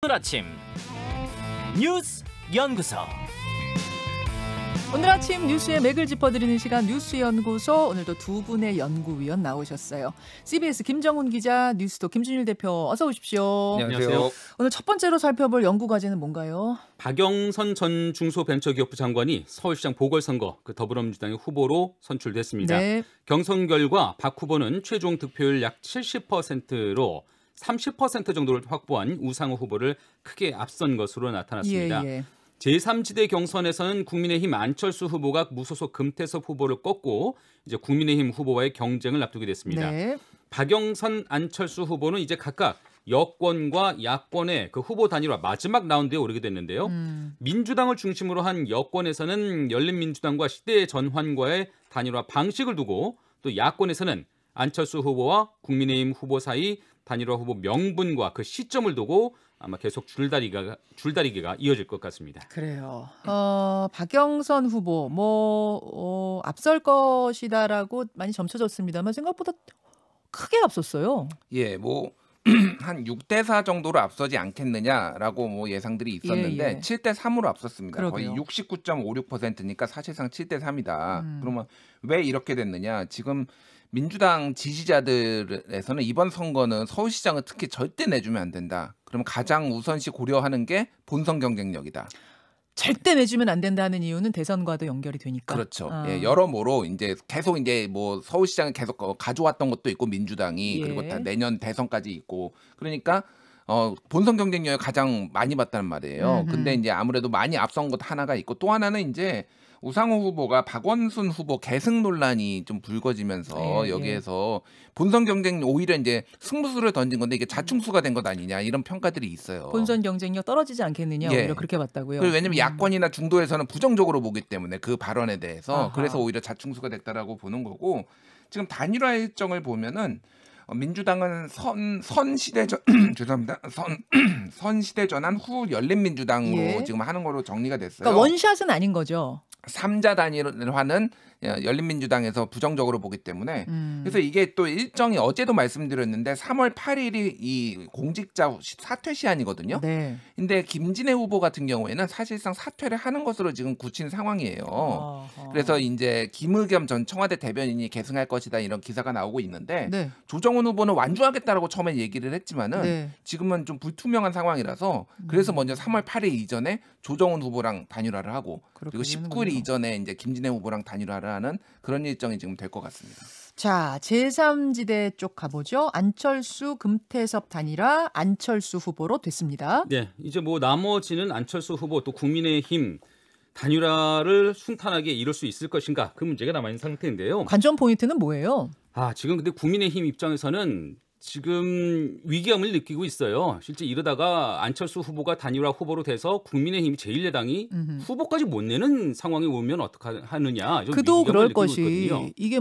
오늘 아침 뉴스 연구소. 오늘 아침 뉴스의 맥을 짚어드리는 시간 뉴스 연구소. 오늘도 두 분의 연구위원 나오셨어요. CBS 김정훈 기자, 뉴스톱 김준일 대표, 어서 오십시오. 안녕하세요. 오늘 첫 번째로 살펴볼 연구 과제는 뭔가요? 박영선 전 중소벤처기업부 장관이 서울시장 보궐선거 더불어민주당의 후보로 선출됐습니다. 네. 경선 결과 박 후보는 최종 득표율 약 70%로 30% 정도를 확보한 우상호 후보를 크게 앞선 것으로 나타났습니다. 예. 제3지대 경선에서는 국민의힘 안철수 후보가 무소속 금태섭 후보를 꺾고 이제 국민의힘 후보와의 경쟁을 앞두게 됐습니다. 네. 박영선, 안철수 후보는 이제 각각 여권과 야권의 후보 단일화 마지막 라운드에 오르게 됐는데요. 민주당을 중심으로 한 여권에서는 열린민주당과 시대전환과의 단일화 방식을 두고, 또 야권에서는 안철수 후보와 국민의힘 후보 사이 단일화 후보 명분과 그 시점을 두고 아마 계속 줄다리기가 이어질 것 같습니다. 그래요. 박영선 후보 앞설 것이다라고 많이 점쳐졌습니다만 생각보다 크게 앞섰어요. 예, 한 6대4 정도로 앞서지 않겠느냐라고 예상들이 있었는데 7대3으로 앞섰습니다. 그러게요. 거의 69.56%니까 사실상 7대3이다. 그러면 왜 이렇게 됐느냐? 지금 민주당 지지자들에서는 이번 선거는 서울시장은 특히 절대 내주면 안 된다. 그러면 가장 우선시 고려하는 게 본선 경쟁력이다. 절대 내주면 안 된다는 이유는 대선과도 연결이 되니까. 그렇죠. 예, 여러모로 이제 계속 서울시장을 계속 가져왔던 것도 있고 민주당이 그리고 다 내년 대선까지 있고 그러니까 본선 경쟁력을 가장 많이 봤다는 말이에요. 근데 이제 아무래도 많이 앞선 것 하나가 있고 또 하나는 이제 우상호 후보가 박원순 후보 계승 논란이 좀 불거지면서 여기에서 본선 경쟁 오히려 이제 승부수를 던진 건데 이게 자충수가 된 것 아니냐 이런 평가들이 있어요. 본선 경쟁력 떨어지지 않겠느냐 오히려 그렇게 봤다고요. 그리고 왜냐하면 야권이나 중도에서는 부정적으로 보기 때문에 그 발언에 대해서 그래서 오히려 자충수가 됐다라고 보는 거고 지금 단일화 일정을 보면은 민주당은 선시대전 죄송합니다. 선시대전환 후 열린민주당으로 지금 하는 거로 정리가 됐어요. 그러니까 원샷은 아닌 거죠. 3자 단일화는 열린민주당에서 부정적으로 보기 때문에 그래서 이게 또 일정이 어제도 말씀드렸는데 3월 8일이 이 공직자 사퇴 시한이거든요. 네. 근데 김진애 후보 같은 경우에는 사실상 사퇴를 하는 것으로 지금 굳힌 상황이에요. 그래서 이제 김의겸 전 청와대 대변인이 계승할 것이다 이런 기사가 나오고 있는데 조정훈 후보는 완주하겠다라고 처음에 얘기를 했지만은 지금은 좀 불투명한 상황이라서 그래서 먼저 3월 8일 이전에 조정훈 후보랑 단일화를 하고 그리고 19일 이전에 이제 김진애 후보랑 단일화를 하는 그런 일정이 지금 될 것 같습니다. 자, 제3지대 쪽 가보죠. 안철수, 금태섭 단일화 안철수 후보로 됐습니다. 네, 이제 나머지는 안철수 후보 또 국민의힘 단일화를 순탄하게 이룰 수 있을 것인가 그 문제가 남아있는 상태인데요. 관전 포인트는 뭐예요? 지금 근데 국민의힘 입장에서는 지금 위기감을 느끼고 있어요. 실제 이러다가 안철수 후보가 단일화 후보로 돼서 국민의힘 제1야당이 후보까지 못 내는 상황이 오면 어떡하느냐. 그도 그럴 것이 있거든요. 이게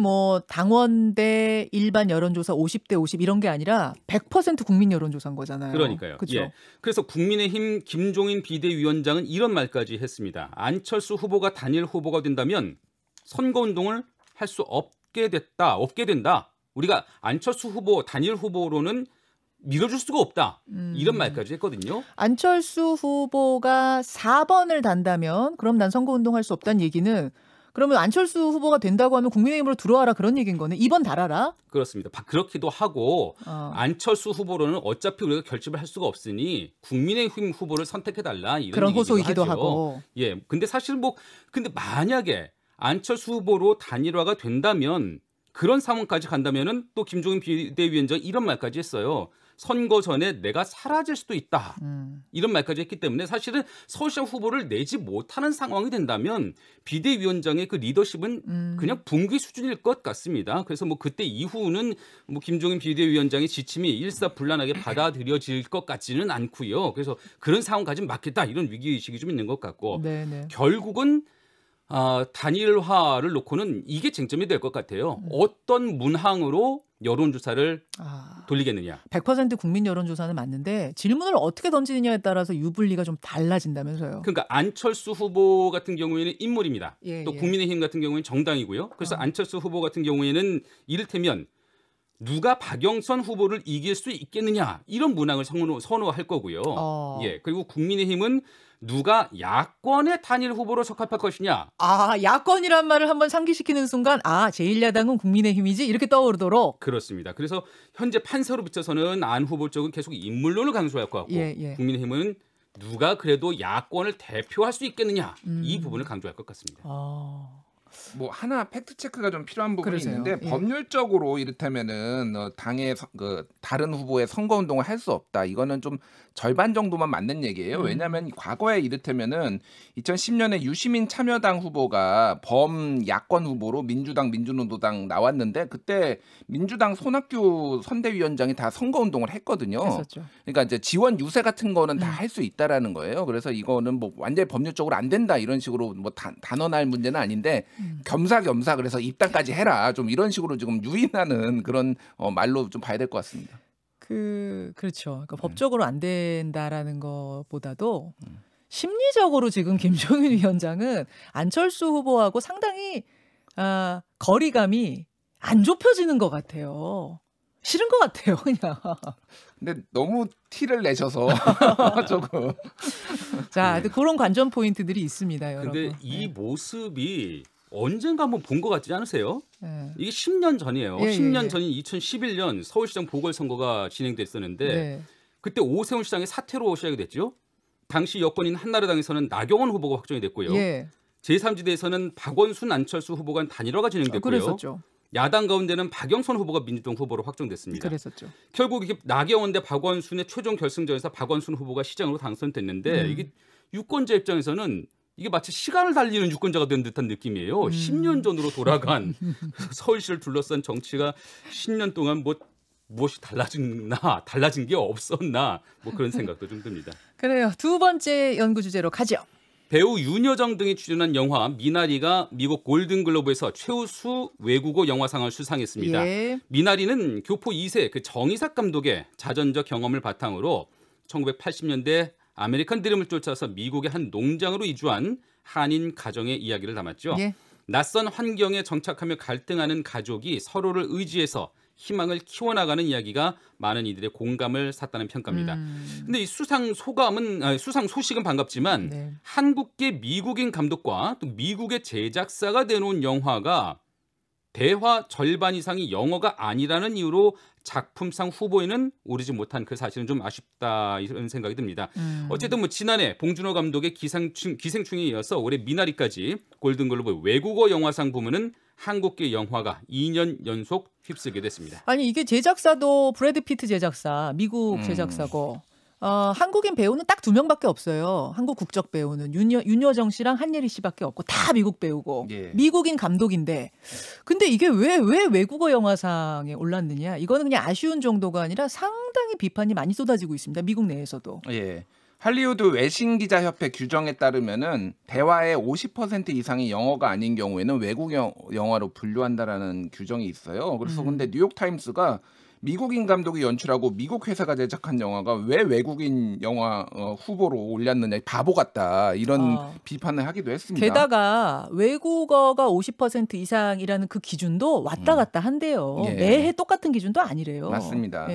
당원 대 일반 여론조사 50대 50 이런 게 아니라 100% 국민 여론조사인 거잖아요. 그러니까요. 그렇죠? 예. 그래서 국민의힘 김종인 비대위원장은 이런 말까지 했습니다. 안철수 후보가 단일 후보가 된다면 선거운동을 할 수 없게 된다. 우리가 안철수 후보 단일 후보로는 밀어줄 수가 없다. 이런 말까지 했거든요. 안철수 후보가 4번을 단다면 그럼 난 선거운동할 수 없다는 얘기는 그러면 안철수 후보가 된다고 하면 국민의힘으로 들어와라 그런 얘기인 거네. 2번 달아라. 그렇습니다. 그렇기도 하고 안철수 후보로는 어차피 우리가 결집을 할 수가 없으니 국민의힘 후보를 선택해달라. 이런 그런 호소이기도 하죠. 하고. 예. 근데 사실 근데 만약에 안철수 후보로 단일화가 된다면 그런 상황까지 간다면은 또 김종인 비대위원장이 이런 말까지 했어요. 선거 전에 내가 사라질 수도 있다. 이런 말까지 했기 때문에 사실은 서울시장 후보를 내지 못하는 상황이 된다면 비대위원장의 그 리더십은 그냥 붕괴 수준일 것 같습니다. 그래서 그때 이후는 김종인 비대위원장의 지침이 일사불란하게 받아들여질 것 같지는 않고요. 그래서 그런 상황까지는 막겠다. 이런 위기의식이 좀 있는 것 같고 결국은 단일화를 놓고는 이게 쟁점이 될 것 같아요. 어떤 문항으로 여론조사를 돌리겠느냐. 100% 국민 여론조사는 맞는데 질문을 어떻게 던지느냐에 따라서 유불리가 좀 달라진다면서요. 그러니까 안철수 후보 같은 경우에는 인물입니다. 또 예. 국민의힘 같은 경우에는 정당이고요. 그래서 안철수 후보 같은 경우에는 이를테면 누가 박영선 후보를 이길 수 있겠느냐 이런 문항을 선호할 거고요. 예, 그리고 국민의힘은 누가 야권의 단일 후보로 적합할 것이냐. 야권이란 말을 한번 상기시키는 순간 제1야당은 국민의힘이지 이렇게 떠오르도록. 그렇습니다. 그래서 현재 판세로 비춰서는 안 후보 쪽은 계속 인물론을 강조할 것 같고 국민의힘은 누가 그래도 야권을 대표할 수 있겠느냐 이 부분을 강조할 것 같습니다. 뭐 하나 팩트 체크가 좀 필요한 부분이 그러세요. 있는데 법률적으로 이를테면은 당의 다른 후보의 선거 운동을 할 수 없다. 이거는 좀 절반 정도만 맞는 얘기예요. 왜냐하면 과거에 이를테면은 2010년에 유시민 참여당 후보가 범야권 후보로 민주당, 민주노동당 나왔는데 그때 민주당 손학규 선대위원장이 다 선거 운동을 했거든요. 했었죠. 그러니까 이제 지원 유세 같은 거는 다 할 수 있다라는 거예요. 그래서 이거는 뭐 완전히 법률적으로 안 된다 이런 식으로 뭐 단언할 문제는 아닌데 겸사겸사 그래서 입당까지 해라 좀 이런 식으로 지금 유인하는 그런 말로 좀 봐야 될 것 같습니다. 그렇죠. 그러니까 법적으로 안 된다라는 것보다도 심리적으로 지금 김종인 위원장은 안철수 후보하고 상당히 거리감이 안 좁혀지는 것 같아요. 싫은 것 같아요, 그냥. 근데 너무 티를 내셔서 조금. 자, 그런 관전 포인트들이 있습니다, 여러분. 근데 이 모습이 언젠가 한번 본 것 같지 않으세요? 네. 이게 10년 전이에요. 10년 전인 2011년 서울시장 보궐선거가 진행됐었는데 그때 오세훈 시장의 사퇴로 시작이 됐죠. 당시 여권인 한나라당에서는 나경원 후보가 확정이 됐고요. 제3지대에서는 박원순, 안철수 후보 간 단일화가 진행됐고요. 그랬었죠. 야당 가운데는 박영선 후보가 민주당 후보로 확정됐습니다. 그랬었죠. 결국 이게 나경원 대 박원순의 최종 결승전에서 박원순 후보가 시장으로 당선됐는데 이게 유권자 입장에서는 이게 마치 시간을 달리는 유권자가 된 듯한 느낌이에요. 10년 전으로 돌아간 서울시를 둘러싼 정치가 10년 동안 무엇이 달라진 게 없었나 뭐 그런 생각도 좀 듭니다. 그래요. 두 번째 연구 주제로 가죠. 배우 윤여정 등이 출연한 영화 미나리가 미국 골든글로브에서 최우수 외국어 영화상을 수상했습니다. 미나리는 교포 2세 정이삭 감독의 자전적 경험을 바탕으로 1980년대 아메리칸 드림을 쫓아서 미국의 한 농장으로 이주한 한인 가정의 이야기를 담았죠. 낯선 환경에 정착하며 갈등하는 가족이 서로를 의지해서 희망을 키워나가는 이야기가 많은 이들의 공감을 샀다는 평가입니다. 근데 이 수상 소식은 반갑지만 한국계 미국인 감독과 또 미국의 제작사가 내놓은 영화가 대화 절반 이상이 영어가 아니라는 이유로 작품상 후보에는 오르지 못한 그 사실은 좀 아쉽다 이런 생각이 듭니다. 어쨌든 뭐 지난해 봉준호 감독의 기생충에 이어서 올해 미나리까지 골든글로브 외국어 영화상 부문은 한국계 영화가 2년 연속 휩쓰게 됐습니다. 아니 이게 제작사도 브래드 피트 제작사, 미국 제작사고 한국인 배우는 딱 2명밖에 없어요. 한국 국적 배우는 윤여정 씨랑 한예리 씨밖에 없고 다 미국 배우고 미국인 감독인데 근데 이게 왜 외국어 영화상에 올랐느냐? 이거는 그냥 아쉬운 정도가 아니라 상당히 비판이 많이 쏟아지고 있습니다. 미국 내에서도. 할리우드 외신기자협회 규정에 따르면은 대화의 50% 이상이 영어가 아닌 경우에는 외국 영화로 분류한다라는 규정이 있어요. 그래서 근데 뉴욕타임스가 미국인 감독이 연출하고 미국 회사가 제작한 영화가 왜 외국인 영화 후보로 올렸느냐 바보 같다 이런 비판을 하기도 했습니다. 게다가 외국어가 50% 이상이라는 그 기준도 왔다 갔다 한대요. 매해 똑같은 기준도 아니래요. 맞습니다.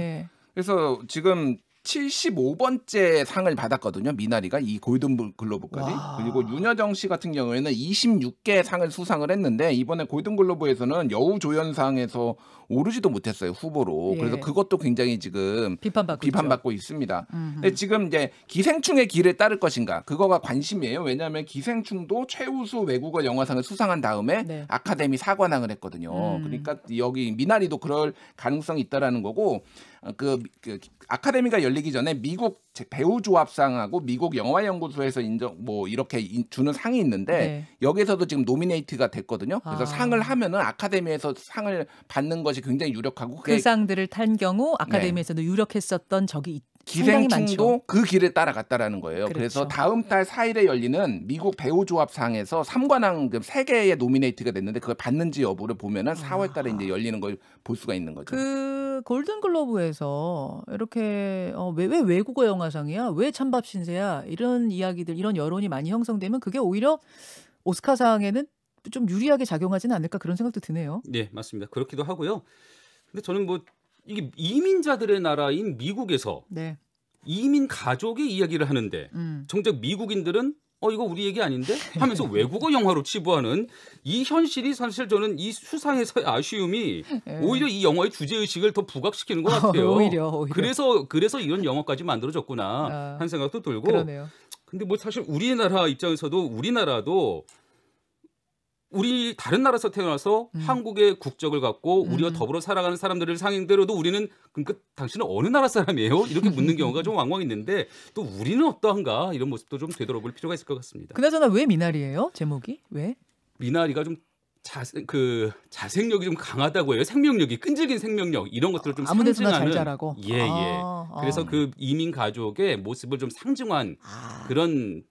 그래서 지금 75번째 상을 받았거든요. 미나리가 이 골든글로브까지. 그리고 윤여정 씨 같은 경우에는 26개 상을 수상을 했는데 이번에 골든글로브에서는 여우조연상에서 오르지도 못했어요. 후보로. 그래서 그것도 굉장히 지금 비판받고 있습니다. 근데 지금 이제 기생충의 길을 따를 것인가 그거가 관심이에요. 왜냐하면 기생충도 최우수 외국어 영화상을 수상한 다음에 아카데미 사관왕을 했거든요. 그러니까 여기 미나리도 그럴 가능성이 있다라는 거고 그 아카데미가 열리기 전에 미국 배우조합상하고 미국 영화연구소에서 인정 뭐 이렇게 주는 상이 있는데 여기서도 지금 노미네이트가 됐거든요. 그래서 상을 하면은 아카데미에서 상을 받는 것이 굉장히 유력하고 그 상들을 탄 경우 아카데미에서도 유력했었던 적이 기생충도 그 길을 따라갔다라는 거예요. 그래서 다음 달 4일에 열리는 미국 배우조합상에서 3관왕 3개의 노미네이트가 됐는데 그걸 받는지 여부를 보면은 4월 달에 이제 열리는 걸 볼 수가 있는 거죠. 그 골든글로브에서 이렇게 왜 외국어 영화상이야? 왜 찬밥 신세야? 이런 이야기들, 이런 여론이 많이 형성되면 그게 오히려 오스카상에는 좀 유리하게 작용하지는 않을까 그런 생각도 드네요. 네, 맞습니다. 그렇기도 하고요. 근데 저는 뭐 이게 이민자들의 나라인 미국에서 네. 이민 가족의 이야기를 하는데 정작 미국인들은 이거 우리 얘기 아닌데? 하면서 외국어 영화로 치부하는 이 현실이 사실 저는 이 수상에서의 아쉬움이 오히려 이 영화의 주제의식을 더 부각시키는 것 같아요. 오히려. 그래서 이런 영화까지 만들어졌구나 하는 생각도 들고. 그러네요. 근데 뭐 사실 우리나라 입장에서도 우리나라도 우리 다른 나라에서 태어나서 한국의 국적을 갖고 우리와 더불어 살아가는 사람들을 상대로도 우리는 그러니까 당신은 어느 나라 사람이에요? 이렇게 묻는 경우가 좀 왕왕 있는데 또 우리는 어떠한가 이런 모습도 좀 되돌아볼 필요가 있을 것 같습니다. 그나저나 왜 미나리예요? 제목이? 왜? 미나리가 좀 자생력이 좀 강하다고 해요. 생명력이 끈질긴 생명력 이런 것들을 좀 아무데서나 상징하는. 잘 자라고. 예. 그래서 그 이민 가족의 모습을 좀 상징한 그런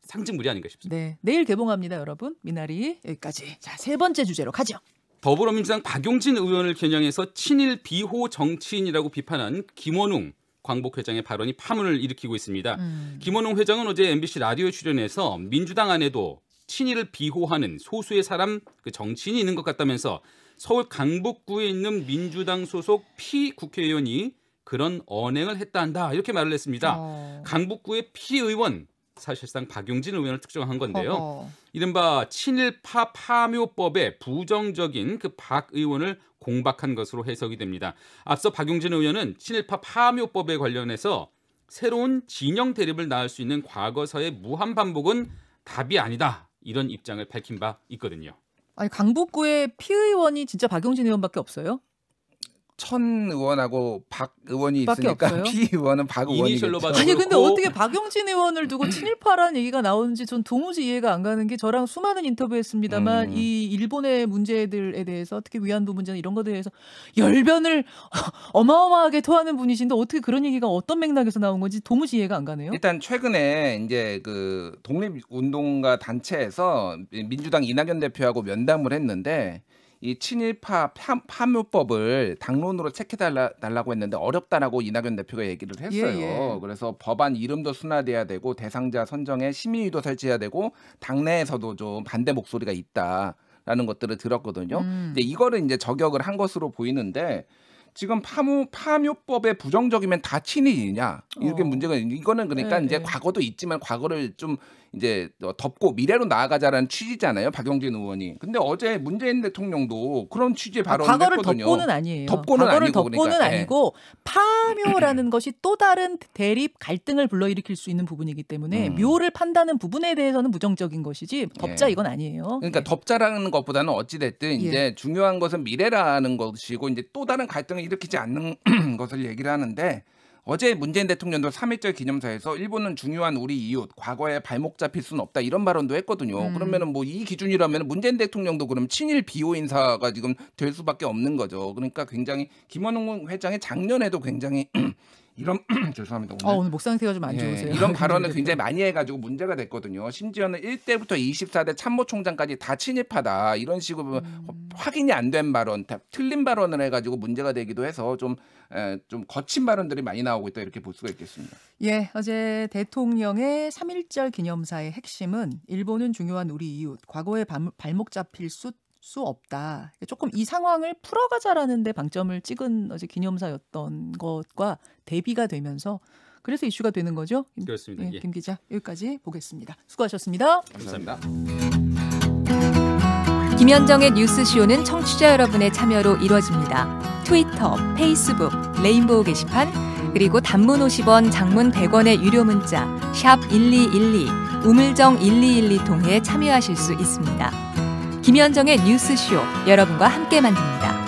상징물이 아닌가 싶습니다. 네, 내일 개봉합니다, 여러분. 미나리 여기까지. 자, 세 번째 주제로 가죠. 더불어민주당 박용진 의원을 겨냥해서 친일 비호 정치인이라고 비판한 김원웅 광복회장의 발언이 파문을 일으키고 있습니다. 김원웅 회장은 어제 MBC 라디오에 출연해서 민주당 안에도 친일을 비호하는 소수의 사람 그 정치인이 있는 것 같다면서 서울 강북구에 있는 민주당 소속 피국회의원이 그런 언행을 했다 한다 이렇게 말을 했습니다. 강북구의 피의원 사실상 박용진 의원을 특정한 건데요. 이른바 친일파 파묘법에 부정적인 그 박 의원을 공박한 것으로 해석이 됩니다. 앞서 박용진 의원은 친일파 파묘법에 관련해서 새로운 진영 대립을 낳을 수 있는 과거사의 무한 반복은 답이 아니다. 이런 입장을 밝힌 바 있거든요. 아니 강북구에 피의원이 진짜 박용진 의원밖에 없어요? 천 의원하고 박 의원이 있으니까 피 의원은 박 의원이겠죠. 아니 근데 어떻게 박용진 의원을 두고 친일파라는 얘기가 나오는지 전 도무지 이해가 안 가는 게 저랑 수많은 인터뷰했습니다만 이 일본의 문제들에 대해서 특히 위안부 문제나 이런 것에 대해서 열변을 어마어마하게 토하는 분이신데 어떻게 그런 얘기가 어떤 맥락에서 나온 건지 도무지 이해가 안 가네요. 일단 최근에 이제 그 독립운동가 단체에서 민주당 이낙연 대표하고 면담을 했는데 이 친일파 파묘법을 당론으로 체크해달라고 했는데 어렵다라고 이낙연 대표가 얘기를 했어요. 예. 그래서 법안 이름도 순화돼야 되고 대상자 선정에 심의위도 설치해야 되고 당내에서도 좀 반대 목소리가 있다라는 것들을 들었거든요. 근데 이거를 이제 저격을 한 것으로 보이는데 지금 파묘법에 부정적이면 다 친일이냐 이렇게 문제가 이거는 그러니까 이제 과거도 있지만 과거를 좀 이제 덮고 미래로 나아가자라는 취지잖아요. 박용진 의원이. 근데 어제 문재인 대통령도 그런 취지의 발언을 과거를 했거든요. 덮고는 아니에요. 과거를 덮고는 그러니까. 아니고 파묘라는 것이 또 다른 대립 갈등을 불러일으킬 수 있는 부분이기 때문에 묘를 판다는 부분에 대해서는 부정적인 것이지 덮자 이건 아니에요. 그러니까 덮자라는 것보다는 어찌 됐든 이제 중요한 것은 미래라는 것이고 이제 또 다른 갈등을 일으키지 않는 것을 얘기를 하는데 어제 문재인 대통령도 3.1절 기념사에서 일본은 중요한 우리 이웃, 과거에 발목 잡힐 수는 없다 이런 발언도 했거든요. 그러면은 뭐 이 기준이라면 문재인 대통령도 그럼 친일 비호 인사가 지금 될 수밖에 없는 거죠. 그러니까 굉장히 김원웅 회장이 작년에도 굉장히 이런 죄송합니다. 오늘 목 상태가 좀 안 좋으세요. 이런 발언을 굉장히 많이 해가지고 문제가 됐거든요. 심지어는 1대부터 24대 참모총장까지 다 친일파다 이런 식으로 확인이 안 된 발언, 다 틀린 발언을 해가지고 문제가 되기도 해서 좀 거친 발언들이 많이 나오고 있다 이렇게 볼 수가 있겠습니다. 예, 어제 대통령의 3.1절 기념사의 핵심은 일본은 중요한 우리 이웃, 과거에 발목 잡힐 수 없다. 조금 이 상황을 풀어가자라는 데 방점을 찍은 어제 기념사였던 것과 대비가 되면서 그래서 이슈가 되는 거죠. 그렇습니다. 김 기자 여기까지 보겠습니다. 수고하셨습니다. 감사합니다. 김현정의 뉴스쇼는 청취자 여러분의 참여로 이루어집니다. 트위터, 페이스북, 레인보우 게시판 그리고 단문 50원, 장문 100원의 유료 문자 샵 1212, 우물정 1212 통해 참여하실 수 있습니다. 김현정의 뉴스쇼 여러분과 함께 만듭니다.